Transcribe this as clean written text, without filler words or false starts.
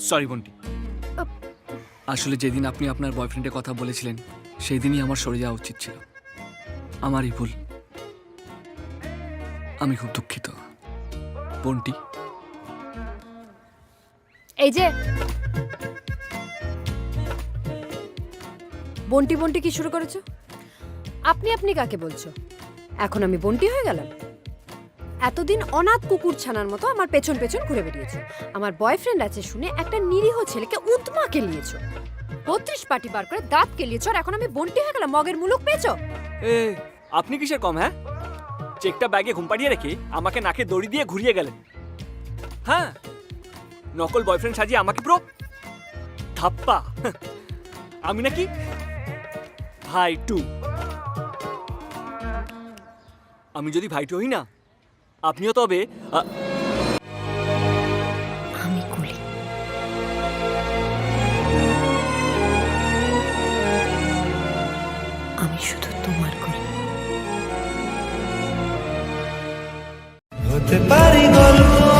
Sorry বন্টি, আসলে যেদিন আপনি আপনার বয়ফ্রেন্ডের কথা বলেছিলেন সেই দিনই আমার সরে যাওয়া উচিত ছিল। আমারই ভুল, আমি খুব দুঃখিত বন্টি। এই যে বন্টি বন্টি কি শুরু করেছো? আপনি আপনি কাকে বলছো? এখন আমি বন্টি হয়ে গেলাম? এতদিন অনাথ কুকুর ছানার মতো আমার পেছন পেছন ঘুরে বেরিয়েছো। আমার বয়ফ্রেন্ড আছে শুনে একটা নিরীহ ছেলেকে উদ্মা কেলিয়েছো, 32 পার্টি বার করে দাঁত কেলিয়েছো, আর এখন আমি বন্টি হয়ে গেলাম? মগের মুলুক পেয়েছো? এ আপনি কিসের কম? হ্যাঁ, চেকটা ব্যাগে ঘুম পাড়িয়ে রেখে আমাকে নাকে দড়ি দিয়ে ঘুরিয়ে গেলেন। হ্যাঁ, নকল বয়ফ্রেন্ড সাজিয়ে আমাকে পুরো ধাপ্পা। আমি নাকি ভাই টু? আমি যদি ভাই টু হই না, আপনিও তবে আমি কুলি। আমি শুধু তোমার কুলি। হতে পারি গল্প।